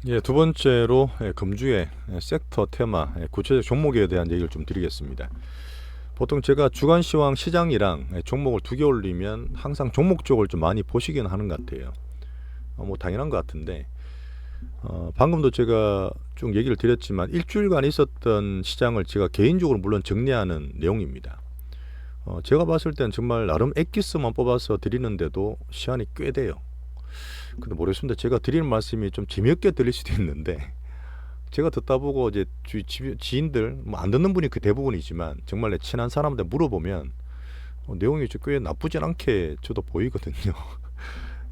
예, 두 번째로 금주의 섹터 테마, 구체적 종목에 대한 얘기를 좀 드리겠습니다. 보통 제가 주간 시황 시장이랑 종목을 두 개 올리면 항상 종목 쪽을 좀 많이 보시긴 하는 것 같아요. 뭐 당연한 것 같은데 방금도 제가 쭉 얘기를 드렸지만 일주일간 있었던 시장을 제가 개인적으로 물론 정리하는 내용입니다. 제가 봤을 땐 정말 나름 엑기스만 뽑아서 드리는데도 시간이 꽤 돼요. 근데 모르겠습니다. 제가 드리는 말씀이 좀 재미없게 들릴 수도 있는데 제가 듣다 보고 이제 지인들 뭐 안 듣는 분이 그 대부분이지만 정말 내 친한 사람한테 물어보면 내용이 꽤 나쁘진 않게 저도 보이거든요.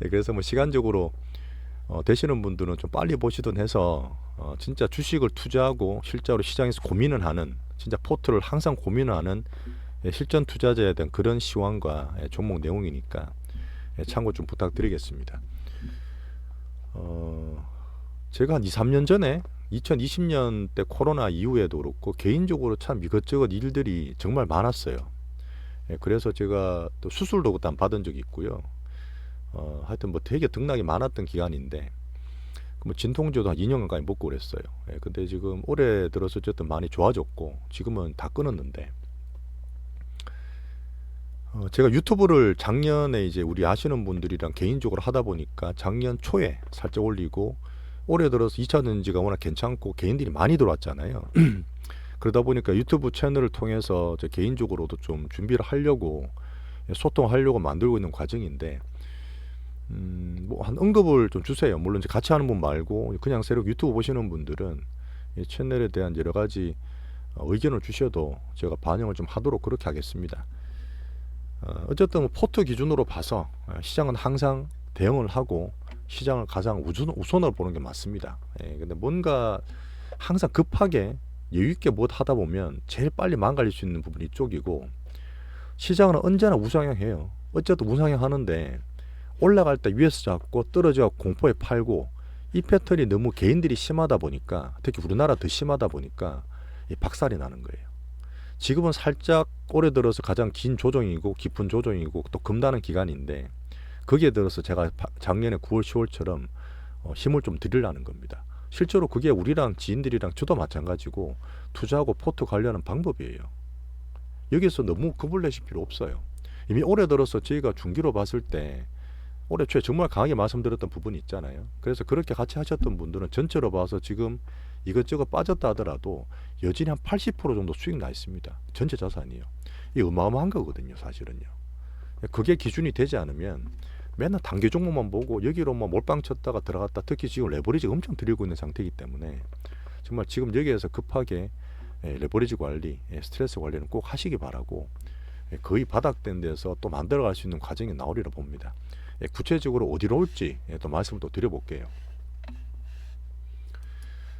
예, 그래서 뭐 시간적으로 되시는 분들은 좀 빨리 보시든 해서 진짜 주식을 투자하고 실제로 시장에서 고민을 하는 진짜 포트를 항상 고민을 하는 실전 투자자에 대한 그런 시황과 종목 내용이니까 참고 좀 부탁드리겠습니다. 어, 제가 한 2, 3년 전에 2020년 때 코로나 이후에도 그렇고 개인적으로 참 이것저것 일들이 정말 많았어요. 그래서 제가 또 수술도 그때 받은 적이 있고요. 하여튼 뭐 되게 등락이 많았던 기간인데 뭐 진통제도 한 2년 가까이 먹고 그랬어요. 근데 지금 올해 들어서 어쨌든 많이 좋아졌고 지금은 다 끊었는데 제가 유튜브를 작년에 이제 우리 아시는 분들이랑 개인적으로 하다 보니까 작년 초에 살짝 올리고 올해 들어서 2차 전지가 워낙 괜찮고 개인들이 많이 들어왔잖아요. 그러다 보니까 유튜브 채널을 통해서 제 개인적으로도 좀 준비를 하려고 소통하려고 만들고 있는 과정인데 뭐 한 언급을 좀 주세요. 물론 이제 같이 하는 분 말고 그냥 새로 유튜브 보시는 분들은 이 채널에 대한 여러 가지 의견을 주셔도 제가 반영을 좀 하도록 그렇게 하겠습니다. 어쨌든 뭐 포트 기준으로 봐서 시장은 항상 대응을 하고 시장을 가장 우선으로 보는 게 맞습니다. 근데 뭔가 항상 급하게 여유 있게 뭐 하다 보면 제일 빨리 망가질 수 있는 부분이 이쪽이고 시장은 언제나 우상향해요. 어쨌든 우상향 하는데 올라갈 때 위에서 잡고 떨어져 공포에 팔고 이 패턴이 너무 개인들이 심하다 보니까 특히 우리나라 더 심하다 보니까 박살이 나는 거예요. 지금은 살짝 올해 들어서 가장 긴 조정이고 깊은 조정이고 또 금다는 기간인데 거기에 들어서 제가 작년에 9월 10월처럼 힘을 좀 드리려는 겁니다. 실제로 그게 우리랑 지인들이랑 저도 마찬가지고 투자하고 포트 관리하는 방법이에요. 여기서 너무 겁을 내실 필요 없어요. 이미 올해 들어서 저희가 중기로 봤을 때 올해 초에 정말 강하게 말씀드렸던 부분이 있잖아요. 그래서 그렇게 같이 하셨던 분들은 전체로 봐서 지금 이것저것 빠졌다 하더라도 여전히 한 80% 정도 수익 나 있습니다. 전체 자산이요. 이 어마어마한 거거든요, 사실은요. 그게 기준이 되지 않으면 맨날 단기 종목만 보고 여기로 뭐 몰빵 쳤다가 들어갔다 특히 지금 레버리지 엄청 들이고 있는 상태이기 때문에 정말 지금 여기에서 급하게 레버리지 관리, 스트레스 관리는 꼭 하시기 바라고 거의 바닥된 데서 또 만들어갈 수 있는 과정이 나오리라 봅니다. 구체적으로 어디로 올지 또 말씀을 또 드려볼게요.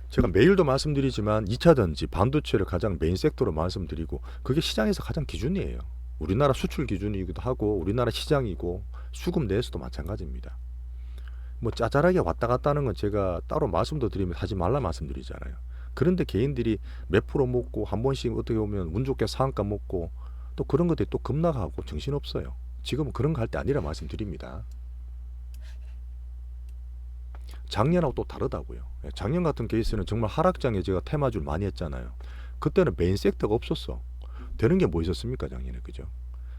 제가 매일도 말씀드리지만 2차 전지, 반도체를 가장 메인 섹터로 말씀드리고 그게 시장에서 가장 기준이에요. 우리나라 수출 기준이기도 하고 우리나라 시장이고 수급 내에서도 마찬가지입니다. 뭐 짜잘하게 왔다 갔다 하는 건 제가 따로 말씀도 드리면 하지 말라 말씀드리잖아요. 그런데 개인들이 몇 프로 먹고 한 번씩 어떻게 보면 운 좋게 상한가 먹고 또 그런 것들이 또 급락하고 정신없어요. 지금은 그런 거 할 때 아니라 말씀드립니다. 작년하고 또 다르다고요. 작년 같은 케이스는 정말 하락장에 제가 테마주를 많이 했잖아요. 그때는 메인 섹터가 없었어. 되는 게 뭐 있었습니까, 작년에. 그죠?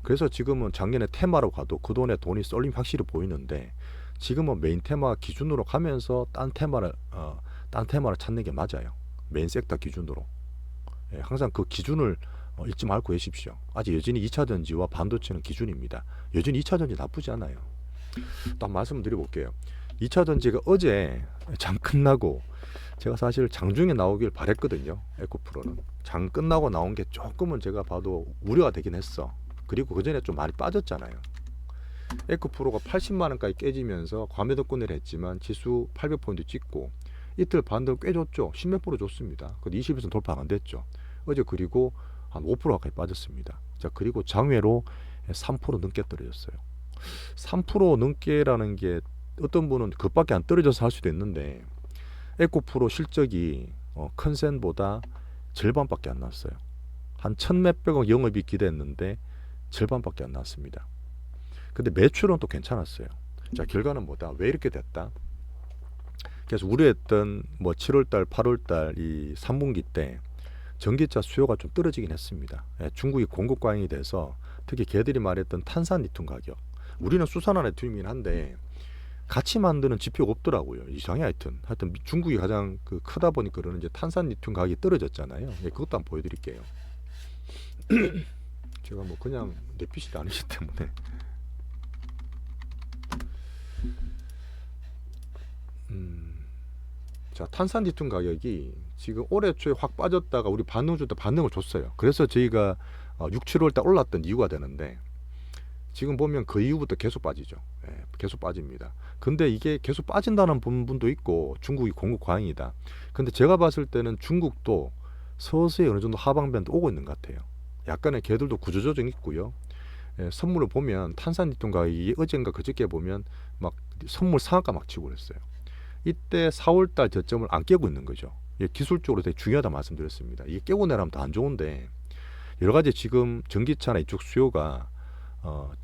그래서 지금은 작년에 테마로 가도 그 돈에 쏠림 확실히 보이는데 지금은 메인 테마 기준으로 가면서 딴 테마를 찾는 게 맞아요. 메인 섹터 기준으로. 항상 그 기준을 잊지 말고 계십시오. 아직 여전히 2차 전지와 반도체는 기준입니다. 여전히 2차 전지 나쁘지 않아요. 또 말씀을 드려볼게요. 2차 전지가 어제 장 끝나고 제가 사실 장중에 나오길 바랬거든요. 에코프로는 장 끝나고 나온 게 조금은 제가 봐도 우려가 되긴 했어. 그리고 그 전에 좀 많이 빠졌잖아요. 에코프로가 80만 원까지 깨지면서 과매도권을 했지만 지수 800포인트 찍고 이틀 반등 꽤 줬죠. 10몇 프로 줬습니다. 근데 20에서 돌파가 안 됐죠. 어제 그리고 한 5% 가까이 빠졌습니다. 자, 그리고 장외로 3% 넘게 떨어졌어요. 3% 넘게라는 게 어떤 분은 그밖에 안 떨어져서 할 수도 있는데 에코프로 실적이 컨센보다 절반밖에 안 났어요. 한 천 몇백억 영업이 기대했는데 절반밖에 안 났습니다. 근데 매출은 또 괜찮았어요. 자, 결과는 뭐다? 왜 이렇게 됐다? 그래서 우려했던 뭐 7월달, 8월달 이 3분기 때 전기차 수요가 좀 떨어지긴 했습니다. 예, 중국이 공급 과잉이 돼서 특히 걔들이 말했던 탄산 리튬 가격, 우리는 수산화 리튬이긴 한데 같이 만드는 지표가 없더라고요. 이상해 하여튼 중국이 가장 그 크다 보니까 그러는 이제 탄산 리튬 가격이 떨어졌잖아요. 예, 그것도 한번 보여드릴게요. 제가 뭐 그냥 내피실이 아니기 때문에. 자, 탄산 리튬 가격이 지금 올해 초에 확 빠졌다가 우리 반응 줄 때 반응을 줬어요. 그래서 저희가 6, 7월 달 올랐던 이유가 되는데 지금 보면 그 이후부터 계속 빠지죠. 예, 계속 빠집니다. 근데 이게 계속 빠진다는 부분도 있고 중국이 공급 과잉이다. 근데 제가 봤을 때는 중국도 서서히 어느 정도 하방변도 오고 있는 것 같아요. 약간의 걔들도 구조조정이 있고요. 예, 선물을 보면 탄산 리튬 가격이 어젠가 그저께 보면 막 선물 상한가 막 치고 그랬어요. 이때 4월달 저점을 안 깨고 있는 거죠. 예, 기술적으로 되게 중요하다 말씀드렸습니다. 이게 깨고 내려면 더 안 좋은데 여러 가지 지금 전기차나 이쪽 수요가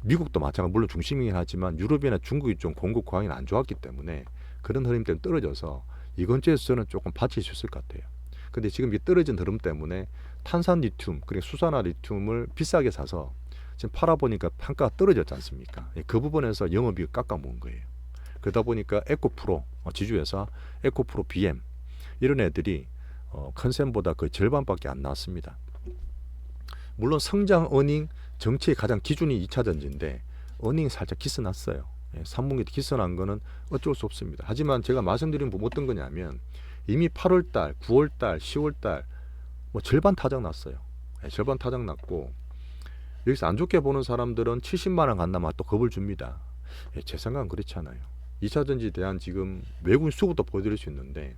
미국도 마찬가지 물론 중심이긴 하지만 유럽이나 중국이 좀 공급 과잉이 안 좋았기 때문에 그런 흐름 때문에 떨어져서 이번 주에서는 조금 받칠 수 있을 것 같아요. 근데 지금 이 떨어진 흐름 때문에 탄산 리튬 그리고 수산화 리튬을 비싸게 사서 지금 팔아보니까 판가가 떨어졌지 않습니까? 예, 그 부분에서 영업이익 깎아먹은 거예요. 그러다 보니까 에코프로 지주회사 에코프로 BM 이런 애들이 컨센보다 거의 절반밖에 안 나왔습니다. 물론 성장 어닝 정치의 가장 기준이 2차 전지인데 어닝이 살짝 기스났어요. 3분기 때 기스난 거는 어쩔 수 없습니다. 하지만 제가 말씀드린 부분 어떤 거냐면 이미 8월달, 9월달, 10월달 뭐 절반 타작 났어요. 절반 타작 났고 여기서 안 좋게 보는 사람들은 70만 원 간다면 또 겁을 줍니다. 제 생각은 그렇지 않아요. 2차 전지에 대한 지금 외국인 수급도 보여드릴 수 있는데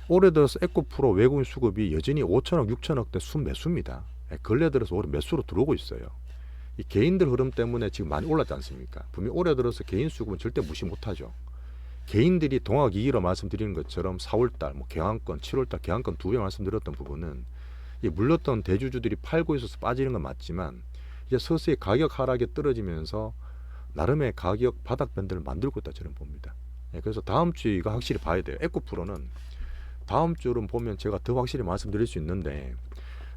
올해 들어서 에코프로 외국인 수급이 여전히 5천억, 6천억대 순매수입니다. 근래 들어서 올해 매수로 들어오고 있어요. 이 개인들 흐름 때문에 지금 많이 올랐지 않습니까? 분명히 올해 들어서 개인 수급은 절대 무시 못하죠. 개인들이 동학이기로 말씀드리는 것처럼 4월달 뭐 개항권, 7월달 개항권 2배 말씀드렸던 부분은 이 물렀던 대주주들이 팔고 있어서 빠지는 건 맞지만 이제 서서히 가격 하락이 떨어지면서 나름의 가격 바닥 밴드를 만들고 있다 저는 봅니다. 그래서 다음 주 이거 확실히 봐야 돼요. 에코프로는 다음 주는 보면 제가 더 확실히 말씀드릴 수 있는데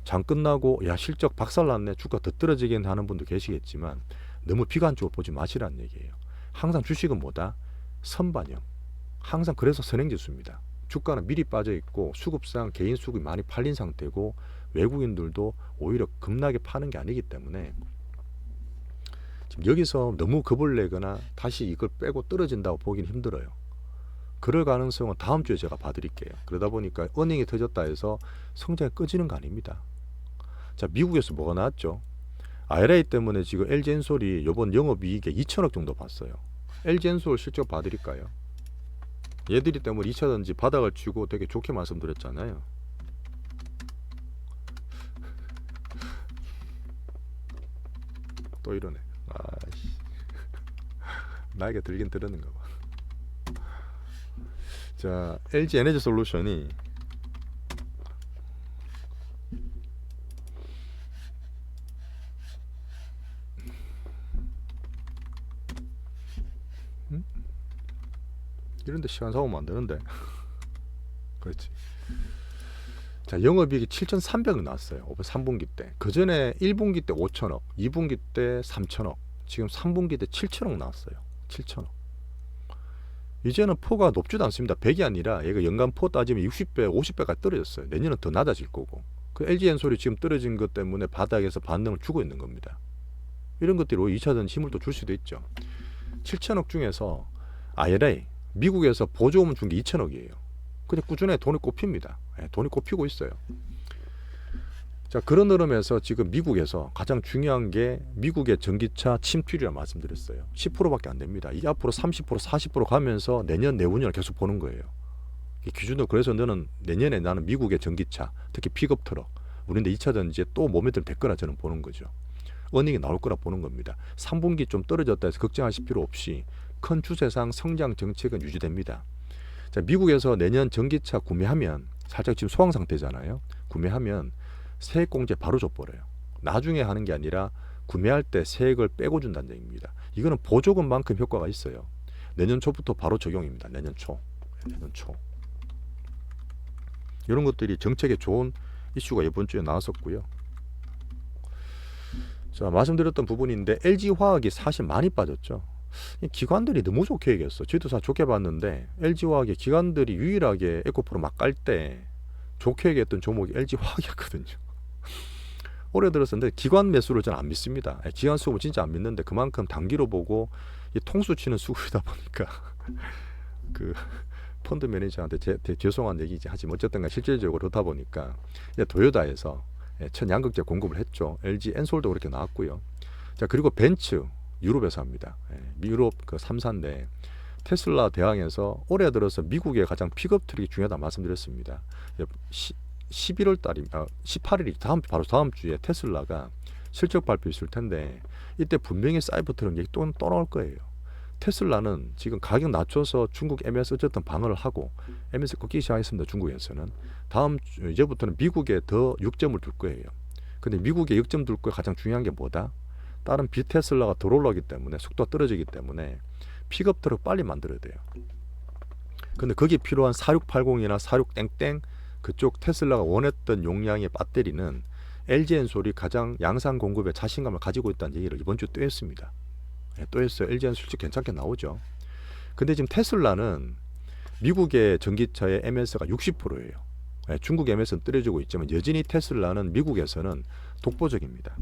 장 끝나고 야 실적 박살났네 주가 더 떨어지긴 하는 분도 계시겠지만 너무 비관적으로 보지 마시라는 얘기예요. 항상 주식은 뭐다? 선반영. 항상 그래서 선행지수입니다. 주가는 미리 빠져 있고 수급상 개인 수급이 많이 팔린 상태고 외국인들도 오히려 급락에 파는 게 아니기 때문에 지금 여기서 너무 겁을 내거나 다시 이걸 빼고 떨어진다고 보기는 힘들어요. 그럴 가능성은 다음 주에 제가 봐드릴게요. 그러다 보니까 어닝이 터졌다 해서 성장이 꺼지는 거 아닙니다. 자, 미국에서 뭐가 나왔죠? IRA 때문에 지금 LG엔솔이 이번 영업이익에 2천억 정도 봤어요. LG엔솔 실적 봐드릴까요? 얘들이 때문에 2차 전지 바닥을 치고 되게 좋게 말씀드렸잖아요. 또 이러네. 아씨, 나에게 들긴 들었는가 봐. 자, LG 에너지 솔루션이 이런데 시간 사오면 안 되는데. 그렇지. 자, 영업이익이 7,300억 나왔어요. 3분기 때. 그 전에 1분기 때 5천억, 2분기 때 3천억, 지금 3분기 때 7천억 나왔어요. 7천억. 이제는 포가 높지도 않습니다. 100이 아니라 얘가 연간 포 따지면 60배, 50배까지 떨어졌어요. 내년은 더 낮아질 거고. 그 LG엔솔이 지금 떨어진 것 때문에 바닥에서 반등을 주고 있는 겁니다. 이런 것들이 2차 전지 힘을 또 줄 수도 있죠. 7천억 중에서 IRA, 미국에서 보조금 준 게 2천억이에요. 그냥 꾸준히 돈이 꼽힙니다. 돈이 꼽히고 있어요. 자, 그런 흐름에서 지금 미국에서 가장 중요한 게 미국의 전기차 침투율이라 말씀드렸어요. 10%밖에 안 됩니다. 이 앞으로 30%, 40% 가면서 내년, 내후년을 계속 보는 거예요. 이 기준으로 그래서 너는 내년에 나는 미국의 전기차, 특히 픽업 트럭, 우리는 2차 전지에 또 몸에 들 거라 저는 보는 거죠. 어닝이 나올 거라 보는 겁니다. 3분기 좀 떨어졌다 해서 걱정하실 필요 없이 큰 추세상 성장 정책은 유지됩니다. 자, 미국에서 내년 전기차 구매하면 살짝 지금 소강 상태잖아요. 구매하면 세액공제 바로 줘버려요. 나중에 하는 게 아니라 구매할 때 세액을 빼고 준다는 얘기입니다. 이거는 보조금만큼 효과가 있어요. 내년 초부터 바로 적용입니다. 내년 초. 이런 것들이 정책에 좋은 이슈가 이번 주에 나왔었고요. 자, 말씀드렸던 부분인데 LG화학이 사실 많이 빠졌죠. 기관들이 너무 좋게 얘기했어. 저희도 다 좋게 봤는데 LG화학의 기관들이 유일하게 에코프로 막 깔 때 좋게 얘기했던 종목이 LG화학이었거든요. 올해 들었었는데 기관 매수를 저는 안 믿습니다. 기관 수급은 진짜 안 믿는데 그만큼 단기로 보고 이 통수 치는 수급이다 보니까 그 펀드 매니저한테 죄송한 얘기지 하지만 어쨌든 실질적으로 그렇다 보니까 이제 도요다에서 첫 양극재 공급을 했죠. LG 엔솔도 그렇게 나왔고요. 자, 그리고 벤츠 유럽에서 합니다. 유럽 그 3사인데 테슬라 대항에서 올해 들어서 미국의 가장 픽업 트랙이 중요하다 말씀드렸습니다. 11월 달입니다. 18일이 바로 다음 주에 테슬라가 실적 발표 있을 텐데 이때 분명히 사이버 트럭 얘기 또 나올 거예요. 테슬라는 지금 가격 낮춰서 중국 MS 어쨌든 방어를 하고 MS 꺾이기 시작했습니다. 중국에서는 다음 주 이제부터는 미국에 더 역점을 둘 거예요. 근데 미국에 역점 둘 거 가장 중요한 게 뭐다? 다른 비테슬라가 덜 올라오기 때문에 속도가 떨어지기 때문에 픽업 트럭 빨리 만들어야 돼요. 근데 거기에 필요한 4680이나 46땡땡 그쪽 테슬라가 원했던 용량의 배터리는 LG엔솔이 가장 양산 공급에 자신감을 가지고 있다는 얘기를 이번 주 또 했습니다. 또 했어요. LG엔솔 실적 괜찮게 나오죠. 근데 지금 테슬라는 미국의 전기차의 MS가 60%예요. 중국 MS는 떨어지고 있지만 여전히 테슬라는 미국에서는 독보적입니다.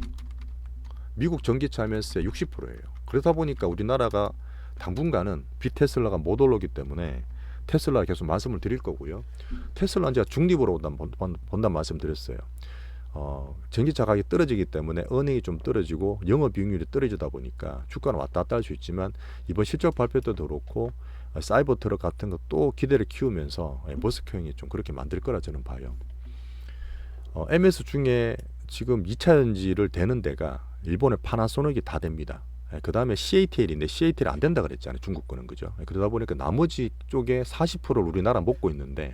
미국 전기차 MS의 60%예요. 그러다 보니까 우리나라가 당분간은 비테슬라가 못 올라오기 때문에 테슬라 계속 말씀을 드릴 거고요. 테슬라는 제가 중립으로 본다는 말씀 드렸어요. 전기차 가격이 떨어지기 때문에 어닝이 좀 떨어지고 영업이익률이 떨어지다 보니까 주가는 왔다 갔다 할 수 있지만 이번 실적 발표 때도 그렇고 사이버 트럭 같은 것도 기대를 키우면서 머스크 형이 좀 그렇게 만들 거라 저는 봐요. MS 중에 지금 2차 전지를 대는 데가 일본의 파나소닉이 다 됩니다. 그 다음에 CATL인데 CATL 안 된다 그랬잖아요. 중국 거는 그죠. 그러다 보니까 나머지 쪽에 40%를 우리나라 먹고 있는데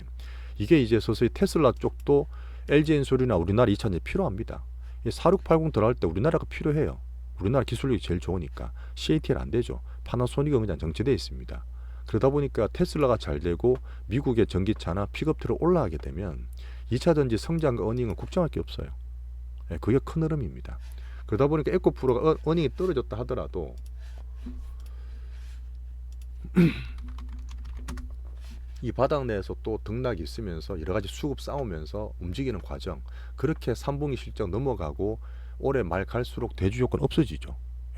이게 이제 서서히 테슬라 쪽도 LG엔솔이나 우리나라 2차전지 필요합니다. 4680 들어갈 때 우리나라가 필요해요. 우리나라 기술력이 제일 좋으니까 CATL 안 되죠. 파나소닉은 그냥 정체되어 있습니다. 그러다 보니까 테슬라가 잘 되고 미국의 전기차나 픽업트럭 올라가게 되면 2차전지 성장과 어닝은 걱정할 게 없어요. 그게 큰 흐름입니다. 그러다 보니까 에코프로가 어닝이 떨어졌다 하더라도 이 바닥 내에서 또 등락이 있으면서 여러 가지 수급 싸우면서 움직이는 과정, 그렇게 3분기 실적 넘어가고 올해 말 갈수록 대주 조건 없어지죠.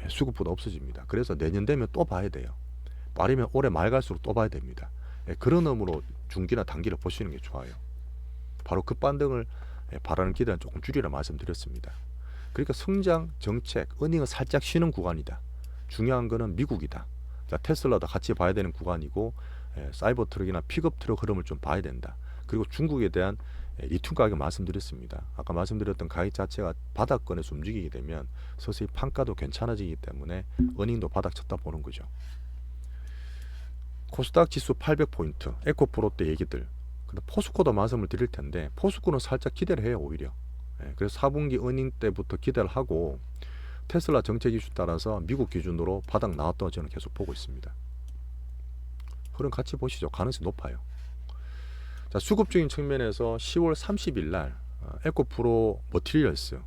수급보다 없어집니다. 그래서 내년 되면 또 봐야 돼요. 말이면 올해 말 갈수록 또 봐야 됩니다. 그런 의미로 중기나 단기를 보시는 게 좋아요. 바로 급반등을 바라는 기대는 조금 줄이라 말씀드렸습니다. 그러니까 성장, 정책, 어닝은 살짝 쉬는 구간이다. 중요한 거는 미국이다. 자, 테슬라도 같이 봐야 되는 구간이고 사이버 트럭이나 픽업 트럭 흐름을 좀 봐야 된다. 그리고 중국에 대한 리튬 가격 말씀드렸습니다. 아까 말씀드렸던 가격 자체가 바닥권에서 움직이게 되면 서서히 판가도 괜찮아지기 때문에 어닝도 바닥 쳤다 보는 거죠. 코스닥 지수 800포인트, 에코프로 때 얘기들. 근데 포스코도 말씀을 드릴 텐데 포스코는 살짝 기대를 해요. 오히려. 그래서 4분기 어닝 때부터 기대를 하고 테슬라 정책 이슈 따라서 미국 기준으로 바닥 나왔다고 저는 계속 보고 있습니다. 흐름 같이 보시죠. 가능성이 높아요. 자, 수급적인 측면에서 10월 30일 날 에코프로 머티리얼스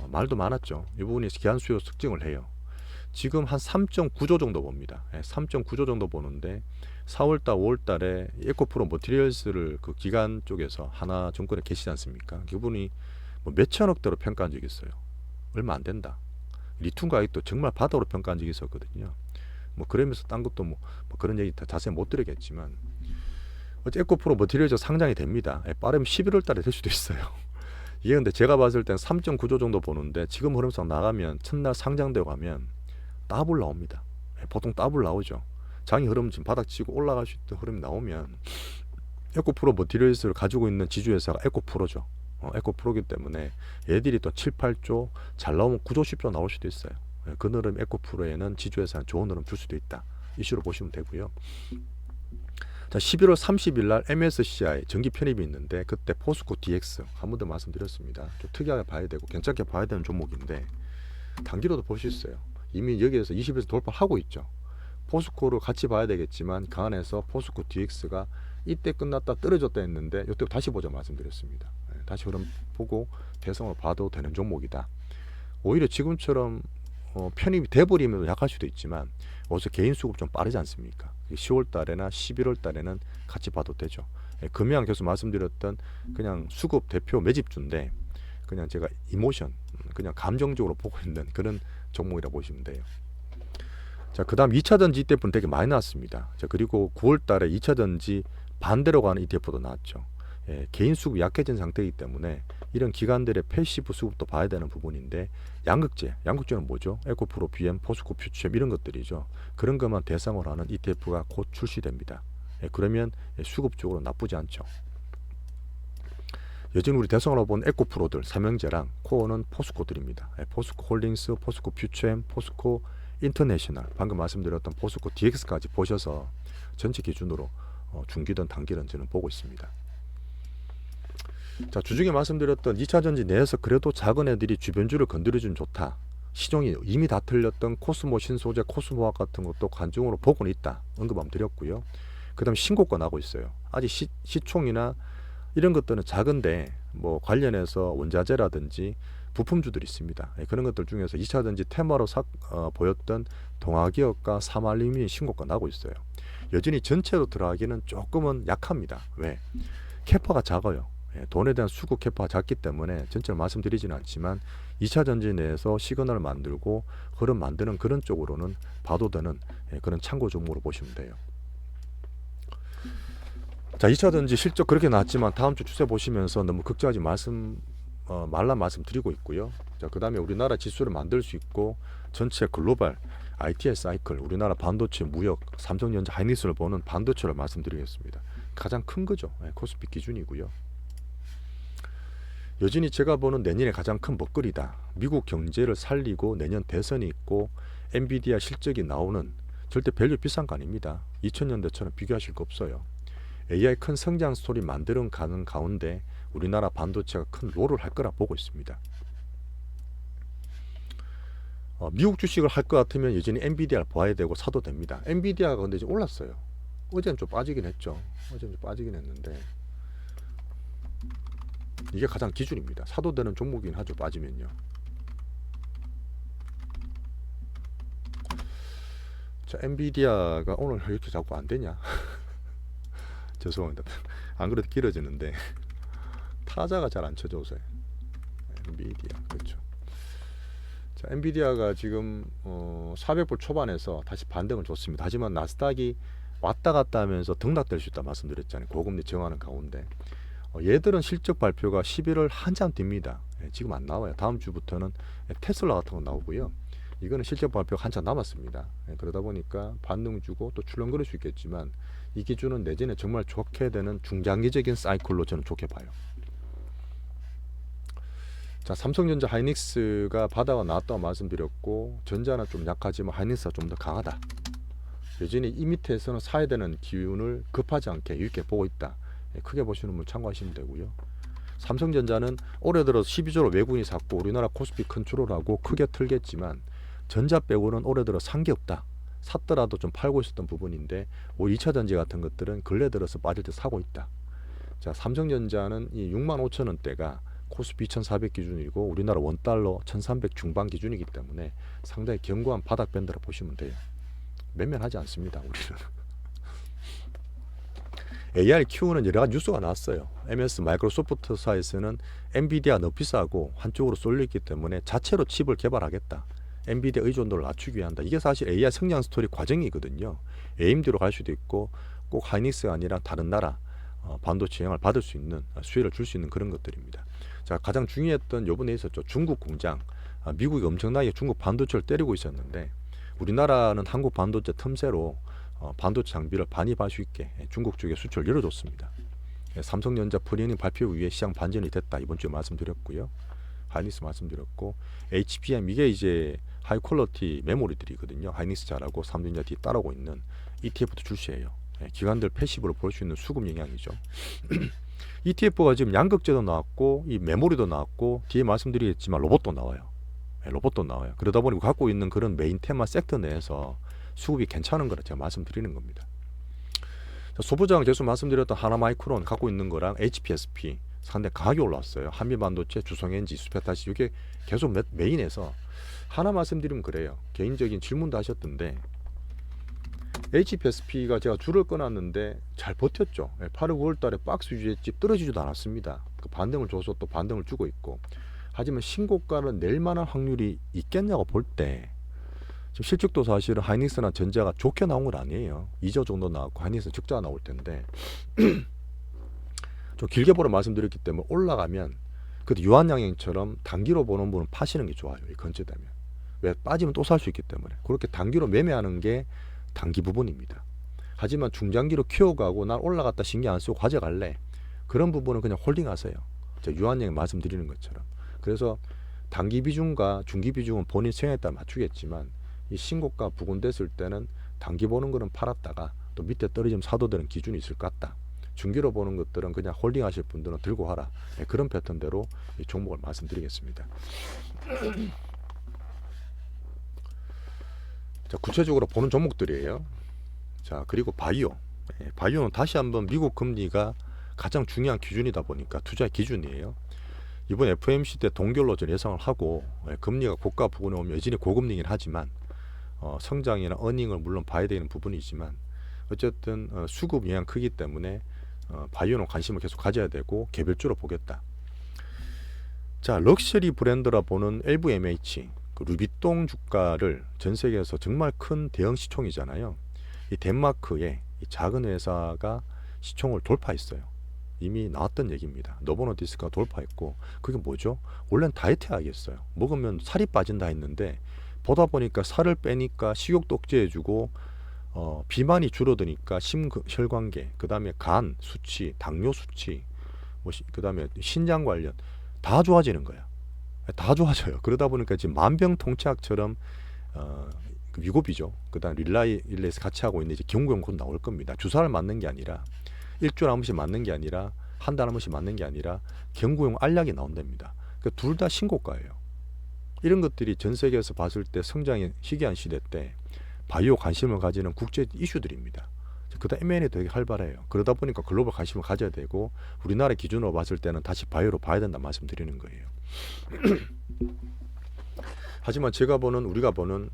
말도 많았죠. 이 부분이 기한 수요 특징을 해요. 지금 한 3.9조 정도 봅니다. 3.9조 정도 보는데 4월달, 5월달에 에코프로 머티리얼스를 그 기관 쪽에서 하나 정권에 계시지 않습니까? 그분이 뭐 몇천억대로 평가한 적이 있어요. 얼마 안 된다. 리튬 가격도 정말 바닥으로 평가한 적이 있었거든요. 뭐 그러면서 딴 것도 뭐 그런 얘기 다 자세히 못 드리겠지만 어째 에코프로 머티리얼스 상장이 됩니다. 빠르면 11월달에 될 수도 있어요. 이게 근데 제가 봤을 땐 3.9조 정도 보는데 지금 흐름상 나가면 첫날 상장되고 가면 더블 나옵니다. 보통 더블 나오죠. 장이 흐름 지금 바닥 치고 올라갈 수 있는 흐름이 나오면 에코프로 머티리얼스를 가지고 있는 지주회사가 에코프로죠. 에코프로기 때문에 얘들이 또 7, 8조 잘 나오면 9조, 10조 나올 수도 있어요. 그 흐름 에코프로에는 지주회사는 좋은 흐름 줄 수도 있다. 이슈로 보시면 되고요. 자, 11월 30일 날 MSCI 정기 편입이 있는데 그때 포스코 DX 한 번 더 말씀드렸습니다. 좀 특이하게 봐야 되고 괜찮게 봐야 되는 종목인데 단기로도 볼 수 있어요. 이미 여기에서 20에서 돌파하고 있죠. 포스코를 같이 봐야 되겠지만 그 안에서 포스코 DX가 이때 끝났다 떨어졌다 했는데 이때 다시 보자 말씀드렸습니다. 다시 흐름 보고 대성을 봐도 되는 종목이다. 오히려 지금처럼 편입이 돼버리면 약할 수도 있지만 어제 개인 수급 좀 빠르지 않습니까? 10월 달에나 11월 달에는 같이 봐도 되죠. 금양 계속 말씀드렸던 그냥 수급 대표 매집주인데 그냥 제가 이모션, 그냥 감정적으로 보고 있는 그런 종목이라 보시면 돼요. 자, 그 다음 2차전지 ETF는 되게 많이 나왔습니다. 자, 그리고 9월 달에 2차전지 반대로 가는 ETF도 나왔죠. 개인 수급이 약해진 상태이기 때문에 이런 기관들의 패시브 수급도 봐야 되는 부분인데 양극재는 뭐죠? 에코프로, BM, 포스코, 퓨처엠 이런 것들이죠. 그런 것만 대상으로 하는 ETF가 곧 출시됩니다. 그러면 수급 쪽으로 나쁘지 않죠. 여전히 우리 대성으로 본 에코프로들 삼형제랑 코어는 포스코들입니다. 포스코 홀딩스, 포스코 퓨처엠, 포스코 인터내셔널, 방금 말씀드렸던 포스코 DX까지 보셔서 전체 기준으로 중기든 단기든 저는 보고 있습니다. 자, 주중에 말씀드렸던 2차전지 내에서 그래도 작은 애들이 주변주를 건드려주면 좋다. 시종이 이미 다 틀렸던 코스모 신소재, 코스모화학 같은 것도 관중으로 보고는 있다. 언급 한번 드렸고요. 그 다음 신고가 나고 있어요. 아직 시총이나 이런 것들은 작은데 뭐 관련해서 원자재라든지 부품주들이 있습니다. 그런 것들 중에서 2차전지 테마로 보였던 동아기업과 삼알루미늄 신고가 나고 있어요. 여전히 전체로 들어가기는 조금은 약합니다. 왜? 캐파가 작아요. 돈에 대한 수급 캐파가 작기 때문에 전체를 말씀드리지는 않지만 2차전지 내에서 시그널을 만들고 흐름 만드는 그런 쪽으로는 봐도 되는 그런 참고 종목으로 보시면 돼요. 자, 2차전지 실적 그렇게 나왔지만 다음 주 추세 보시면서 너무 걱정하지 말라 말씀드리고 있고요. 자, 그 다음에 우리나라 지수를 만들 수 있고 전체 글로벌 IT의 사이클, 우리나라 반도체, 무역, 삼성전자, 하이닉스를 보는 반도체를 말씀드리겠습니다. 가장 큰 거죠. 코스피 기준이고요. 여전히 제가 보는 내년에 가장 큰 먹거리다. 미국 경제를 살리고 내년 대선이 있고 엔비디아 실적이 나오는, 절대 밸류 비싼 거 아닙니다. 2000년대처럼 비교하실 거 없어요. AI 큰 성장 스토리 만드는 가는 가운데 우리나라 반도체가 큰 롤을 할 거라 보고 있습니다. 미국 주식을 할 것 같으면 여전히 엔비디아를 봐야 되고 사도 됩니다. 엔비디아가 근데 이제 올랐어요. 어제는 좀 빠지긴 했죠. 어제는 좀 빠지긴 했는데 이게 가장 기준입니다. 사도 되는 종목이긴 하죠. 빠지면요. 자, 엔비디아가 오늘 왜 이렇게 자꾸 안 되냐? 죄송합니다. 안 그래도 길어지는데 타자가 잘 안 쳐져서. 엔비디아, 그렇죠. 자, 엔비디아가 지금 400불 초반에서 다시 반등을 줬습니다. 하지만 나스닥이 왔다 갔다 하면서 등락될 수 있다 말씀드렸잖아요. 고금리 정하는 가운데 얘들은 실적 발표가 11월 한참 뒤입니다. 지금 안 나와요. 다음 주부터는 테슬라 같은 거 나오고요. 이거는 실적 발표가 한참 남았습니다. 그러다 보니까 반등 주고 또 출렁거릴 수 있겠지만 이 기준은 내년에 정말 좋게 되는 중장기적인 사이클로 저는 좋게 봐요. 자, 삼성전자, 하이닉스가 바다가 나왔다고 말씀드렸고 전자는 좀 약하지만 하이닉스가 좀 더 강하다. 여전히 이 밑에서는 사야 되는 기운을 급하지 않게 이렇게 보고 있다. 크게 보시는 분 참고하시면 되고요. 삼성전자는 올해 들어 12조로 외국인이 샀고 우리나라 코스피 컨트롤하고 크게 틀겠지만 전자 빼고는 올해 들어 산 게 없다. 샀더라도 좀 팔고 있었던 부분인데 2차전지 같은 것들은 근래 들어서 빠질 때 사고 있다. 자, 삼성전자는 이 65,000원대가 코스피 2,400 기준이고 우리나라 원달러 1,300 중반 기준이기 때문에 상당히 견고한 바닥 밴드라 보시면 돼요. 맨면하지 않습니다. 우리는. AR 키우는 여러 가지 뉴스가 나왔어요. MS 마이크로소프트사에서는 엔비디아 너무 비싸고 한쪽으로 쏠리기 때문에 자체로 칩을 개발하겠다. 엔비디아 의존도를 낮추기 위한다. 이게 사실 AI 성장 스토리 과정이거든요. AMD로 갈 수도 있고 꼭 하이닉스가 아니라 다른 나라 반도체 영향을 받을 수 있는, 수혜를 줄 수 있는 그런 것들입니다. 자, 가장 중요했던 요번에 있었죠. 중국 공장. 미국이 엄청나게 중국 반도체를 때리고 있었는데 우리나라는 한국 반도체 틈새로 반도체 장비를 반입할 수 있게 중국 쪽에 수출을 열어줬습니다. 삼성전자 프리닝 발표 위에 시장 반전이 됐다. 이번 주에 말씀드렸고요. 하이닉스 말씀드렸고 HBM 이게 이제 하이 퀄리티 메모리들이거든요. 하이닉스 잘하고 삼성전자 뒤 따라오고 있는 ETF도 출시해요. 기관들 패시브로 볼 수 있는 수급 영향이죠. ETF가 지금 양극재도 나왔고 이 메모리도 나왔고 뒤에 말씀드리겠지만 로봇도 나와요. 로봇도 나와요. 그러다 보니 갖고 있는 그런 메인 테마 섹터 내에서 수급이 괜찮은 거라 제가 말씀드리는 겁니다. 소부장 계속 말씀드렸던 하나마이크론 갖고 있는 거랑 HPSP 상당히 강하게 올라왔어요. 한미반도체, 주성엔지, 수페타시 이게 계속 메인에서 하나 말씀드리면 그래요. 개인적인 질문도 하셨던데 HPSP가 제가 줄을 끊었는데 잘 버텼죠. 8월 9월 달에 박스 유지했지 떨어지지도 않았습니다. 그 반등을 줘서 또 반등을 주고 있고. 하지만 신고가를 낼 만한 확률이 있겠냐고 볼 때 지금 실적도 사실은 하이닉스나 전자가 좋게 나온 건 아니에요. 2조 정도 나왔고 하이닉스 적자가 나올 텐데 좀 길게 보러 말씀드렸기 때문에 올라가면 그래도 유한양행처럼 단기로 보는 분은 파시는 게 좋아요. 이 건재되면. 왜? 빠지면 또 살 수 있기 때문에. 그렇게 단기로 매매하는 게 단기 부분입니다. 하지만 중장기로 키워가고 난 올라갔다 신경 안 쓰고 가져갈래. 그런 부분은 그냥 홀딩하세요. 제가 유한양행 말씀드리는 것처럼. 그래서 단기 비중과 중기 비중은 본인 성향에 따라 맞추겠지만 이 신고가 부근됐을 때는 단기 보는 거는 팔았다가 또 밑에 떨어지면 사도 되는 기준이 있을 것 같다. 중기로 보는 것들은 그냥 홀딩 하실 분들은 들고 하라. 네, 그런 패턴대로 이 종목을 말씀드리겠습니다. 자, 구체적으로 보는 종목들이에요. 자, 그리고 바이오. 바이오는 다시 한번 미국 금리가 가장 중요한 기준이다 보니까 투자의 기준이에요. 이번 FOMC 때 동결로 예상을 하고 금리가 고가 부근에 오면 여전히 고금리긴 하지만 성장이나 어닝을 물론 봐야 되는 부분이지만 어쨌든 수급 영향 크기 때문에 바이오는 관심을 계속 가져야 되고 개별주로 보겠다. 자, 럭셔리 브랜드라 보는 LVMH, 그 루비통 주가를 전 세계에서 정말 큰 대형 시총이잖아요. 이 덴마크의 이 작은 회사가 시총을 돌파했어요. 이미 나왔던 얘기입니다. 노보노디스크가 돌파했고 그게 뭐죠? 원래는 다이어트 하겠어요. 먹으면 살이 빠진다 했는데 보다 보니까 살을 빼니까 식욕도 억제해주고 비만이 줄어드니까 심혈관계, 그 다음에 간 수치, 당뇨 수치, 그 다음에 신장 관련 다 좋아지는 거야. 다 좋아져요. 그러다 보니까 지금 만병통치약처럼 위고비죠. 그 다음 릴레이스 같이 하고 있는 이제 경구용 곧 나올 겁니다. 주사를 맞는 게 아니라 일주일에 한 번씩 맞는 게 아니라 한 달에 한 번씩 맞는 게 아니라 경구용 알약이 나온답니다. 그러니까 둘 다 신고가예요. 이런 것들이 전 세계에서 봤을 때 성장이 희귀한 시대 때 바이오 관심을 가지는 국제 이슈들입니다. 그다음 M&A 되게 활발해요. 그러다 보니까 글로벌 관심을 가져야 되고 우리나라 기준으로 봤을 때는 다시 바이오로 봐야 된다 말씀드리는 거예요. 하지만 제가 보는 우리가 보는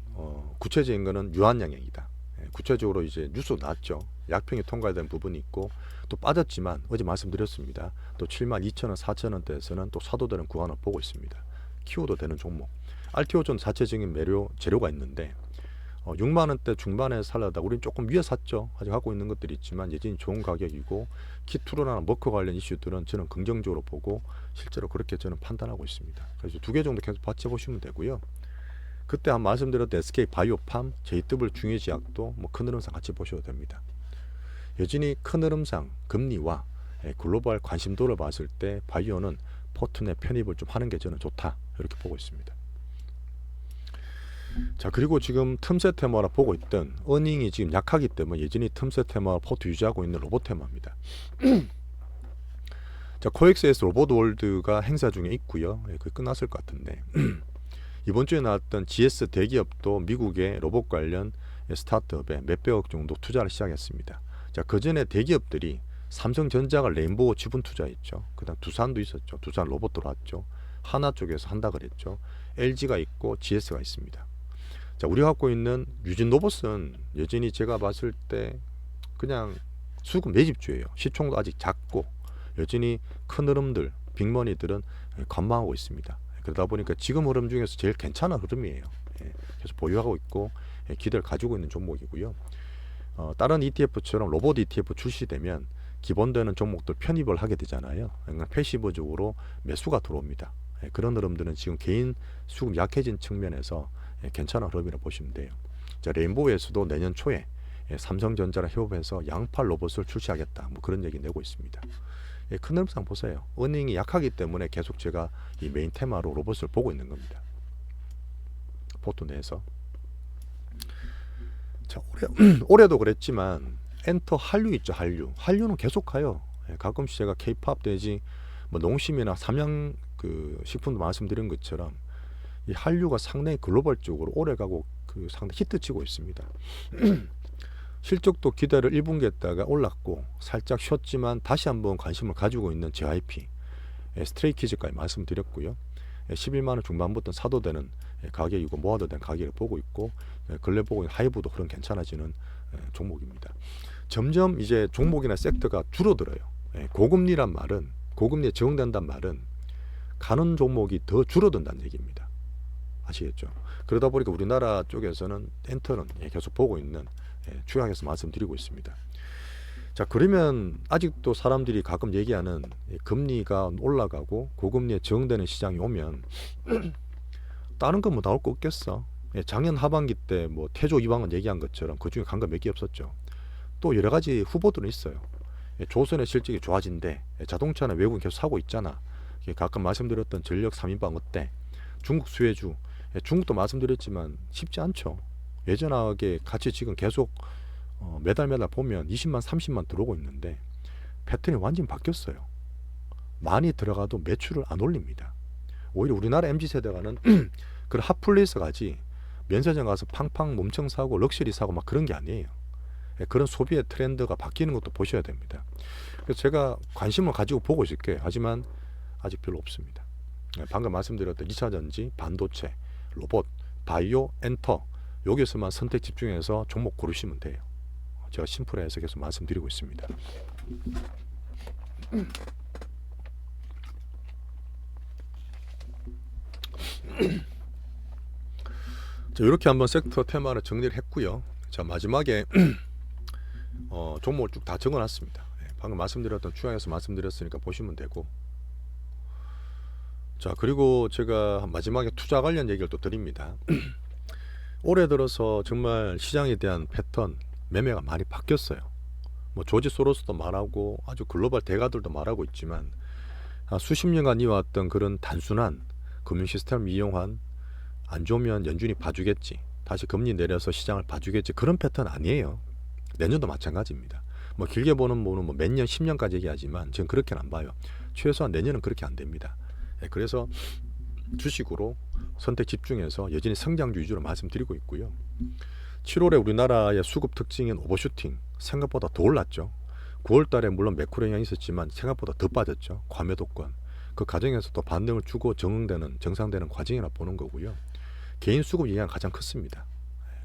구체적인 거는 유한양행이다. 구체적으로 이제 뉴스 났죠. 약평이 통과된 부분이 있고 또 빠졌지만 어제 말씀드렸습니다. 또 72,000원, 4,000원대에서는 또 사도 되는 구간을 보고 있습니다. 키워도 되는 종목. RTO전 자체적인 재료가 있는데 6만원대 중반에 살려다 우린 조금 위에 샀죠. 아직 갖고 있는 것들이 있지만 여전히 좋은 가격이고 키투로나 머커 관련 이슈들은 저는 긍정적으로 보고 실제로 그렇게 저는 판단하고 있습니다. 그래서 두 개 정도 계속 받쳐보시면 되고요. 그때 한 말씀드렸던 SK 바이오팜, JW 중해지약도 큰 흐름상 같이 보셔도 됩니다. 여전히 큰 흐름상 금리와 글로벌 관심도를 봤을 때 바이오는 포트내 편입을 좀 하는 게 저는 좋다 이렇게 보고 있습니다. 자, 그리고 지금 틈새 테마라 보고 있던 어닝이 지금 약하기 때문에 여전히 틈새 테마 포트 유지하고 있는 로봇 테마입니다. 자, 코엑스에서 로봇월드가 행사 중에 있고요. 그게 끝났을 것 같은데 이번 주에 나왔던 GS 대기업도 미국의 로봇 관련 스타트업에 몇백억 정도 투자를 시작했습니다. 자, 그 전에 대기업들이 삼성전자가 레인보우 지분 투자했죠. 그다음 두산도 있었죠. 두산 로봇 들어왔죠. 하나 쪽에서 한다 그랬죠. LG가 있고 GS가 있습니다. 자, 우리가 갖고 있는 유진 로봇은 여전히 제가 봤을 때 그냥 수급 매집주예요. 시총도 아직 작고 여전히 큰 흐름들, 빅머니들은 관망하고 있습니다. 그러다 보니까 지금 흐름 중에서 제일 괜찮은 흐름이에요. 그래서 보유하고 있고 기대를 가지고 있는 종목이고요. 다른 ETF처럼 로봇 ETF 출시되면 기본되는 종목들 편입을 하게 되잖아요. 그러니까 패시브적으로 매수가 들어옵니다. 그런 흐름들은 지금 개인 수급 약해진 측면에서 괜찮은 흐름이라고 보시면 돼요. 자, 레인보우에서도 내년 초에 삼성전자랑 협업해서 양팔 로봇을 출시하겠다. 그런 얘기 내고 있습니다. 큰 흐름상 보세요. 어닝이 약하기 때문에 계속 제가 이 메인 테마로 로봇을 보고 있는 겁니다. 포트 내에서. 자, 올해도 그랬지만 엔터 한류 있죠. 한류는 계속 가요. 가끔씩 제가 K-팝 돼지 농심이나 삼양 그 식품도 말씀드린 것처럼 이 한류가 상당히 글로벌적으로 오래 가고 상당히 히트치고 있습니다. 실적도 기대를 1분기 했다가 올랐고 살짝 쉬었지만 다시 한번 관심을 가지고 있는 JYP, 스트레이키즈까지 말씀드렸고요. 11만 원 중반부터 사도 되는 가격이고 모아도 되는 가격을 보고 있고, 근래 보고 있는 하이브도 흐름 괜찮아지는 종목입니다. 점점 이제 종목이나 섹터가 줄어들어요. 고금리란 말은, 고금리에 적응된다는 말은 가는 종목이 더 줄어든다는 얘기입니다. 아시겠죠? 그러다 보니까 우리나라 쪽에서는 엔터는 계속 보고 있는 추락해서 말씀드리고 있습니다. 자, 그러면 아직도 사람들이 가끔 얘기하는 금리가 올라가고 고금리에 적응되는 시장이 오면 다른 건 뭐 나올 거 없겠어. 작년 하반기 때 뭐 태조 이방원 얘기한 것처럼 그 중에 간 거 몇 개 없었죠. 또 여러 가지 후보들은 있어요. 조선의 실적이 좋아진대. 자동차는 외국인 계속 사고 있잖아. 가끔 말씀드렸던 전력 3인방 어때? 중국 수혜주. 중국도 말씀드렸지만 쉽지 않죠. 예전하게 같이 지금 계속 매달 보면 20만 30만 들어오고 있는데 패턴이 완전히 바뀌었어요. 많이 들어가도 매출을 안 올립니다. 오히려 우리나라 MZ세대가는 그런 핫플레이스 가지 면세점 가서 팡팡 몸청 사고 럭셔리 사고 막 그런 게 아니에요. 그런 소비의 트렌드가 바뀌는 것도 보셔야 됩니다. 그래서 제가 관심을 가지고 보고 있을게요. 하지만 아직 별로 없습니다. 방금 말씀드렸던 2차전지, 반도체, 로봇, 바이오, 엔터 여기에서만 선택 집중해서 종목 고르시면 돼요. 제가 심플해서 계속 말씀드리고 있습니다. 자, 이렇게 한번 섹터 테마를 정리를 했고요. 자, 마지막에 종목을 쭉 다 적어놨습니다. 방금 말씀드렸던 추앙에서 말씀드렸으니까 보시면 되고, 자, 그리고 제가 마지막에 투자 관련 얘기를 또 드립니다. 올해 들어서 정말 시장에 대한 패턴, 매매가 많이 바뀌었어요. 뭐 조지 소로스도 말하고 아주 글로벌 대가들도 말하고 있지만 수십 년간 이어왔던 그런 단순한 금융 시스템을 이용한 안 좋으면 연준이 봐주겠지, 다시 금리 내려서 시장을 봐주겠지, 그런 패턴 아니에요. 내년도 마찬가지입니다. 뭐 길게 보는 뭐 몇 년, 10년까지 얘기하지만 저는 그렇게는 안 봐요. 최소한 내년은 그렇게 안 됩니다. 그래서 주식으로 선택 집중해서 여전히 성장주 위주로 말씀드리고 있고요. 7월에 우리나라의 수급 특징인 오버슈팅 생각보다 더 올랐죠. 9월 달에 물론 매크로 영향이 있었지만 생각보다 더 빠졌죠. 과매도권. 그 과정에서 또 반등을 주고 정상되는 과정이라 보는 거고요. 개인 수급 영향이 가장 컸습니다.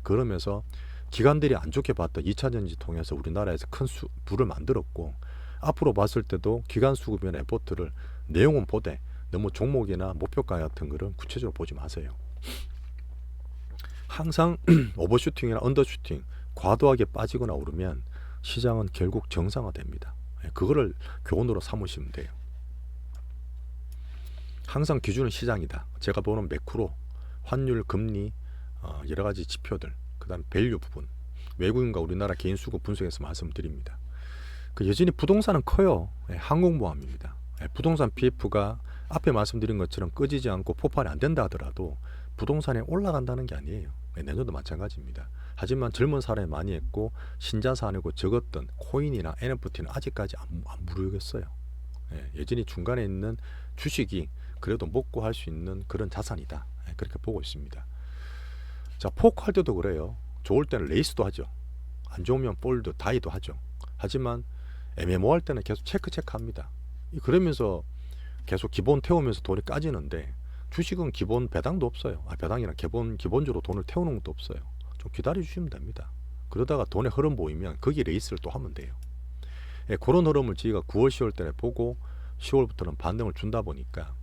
그러면서 기관들이 안 좋게 봤던 2차전지 통해서 우리나라에서 큰 부를 만들었고, 앞으로 봤을 때도 기관 수급이나 레포트를 내용은 보되 너무 종목이나 목표가 같은 거를 구체적으로 보지 마세요. 항상 오버슈팅이나 언더슈팅 과도하게 빠지거나 오르면 시장은 결국 정상화됩니다. 그거를 교훈으로 삼으시면 돼요. 항상 기준은 시장이다. 제가 보는 매크로, 환율, 금리, 여러 가지 지표들, 그 다음 밸류 부분, 외국인과 우리나라 개인 수급 분석해서 말씀드립니다. 여전히 부동산은 커요. 항공모함입니다. 부동산 PF가 앞에 말씀드린 것처럼 꺼지지 않고 폭발이 안 된다 하더라도 부동산에 올라간다는 게 아니에요. 내년도 마찬가지입니다. 하지만 젊은 사람이 많이 했고 신자산이고 적었던 코인이나 NFT는 아직까지 안 무르익었어요. 여전히 중간에 있는 주식이 그래도 먹고 할 수 있는 그런 자산이다. 그렇게 보고 있습니다. 자, 포크할 때도 그래요. 좋을 때는 레이스도 하죠. 안 좋으면 볼드, 다이도 하죠. 하지만 MMO 할 때는 계속 체크합니다. 그러면서 계속 기본 태우면서 돈이 까지는데 주식은 기본 배당도 없어요. 배당이나 기본적으로 돈을 태우는 것도 없어요. 좀 기다려 주시면 됩니다. 그러다가 돈의 흐름 보이면 거기 레이스를 또 하면 돼요. 그런 흐름을 저희가 9월 10월 때에 보고 10월부터는 반등을 준다 보니까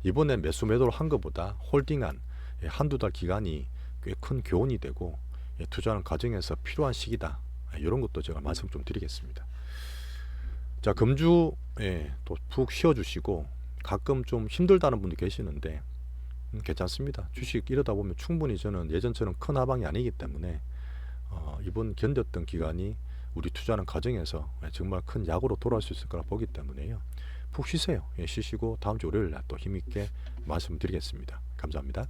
이번에 매수 매도를 한 것보다 홀딩한 한두 달 기간이 꽤 큰 교훈이 되고 투자하는 과정에서 필요한 시기다. 이런 것도 제가 말씀 좀 드리겠습니다. 자, 금주 또 푹 쉬어주시고, 가끔 좀 힘들다는 분도 계시는데 괜찮습니다. 주식 이러다 보면 충분히 저는 예전처럼 큰 하방이 아니기 때문에 이번 견뎠던 기간이 우리 투자하는 과정에서 정말 큰 약으로 돌아올 수 있을 거라 보기 때문에요. 푹 쉬세요. 쉬시고 다음 주 월요일 날 또 힘있게 말씀드리겠습니다. 감사합니다.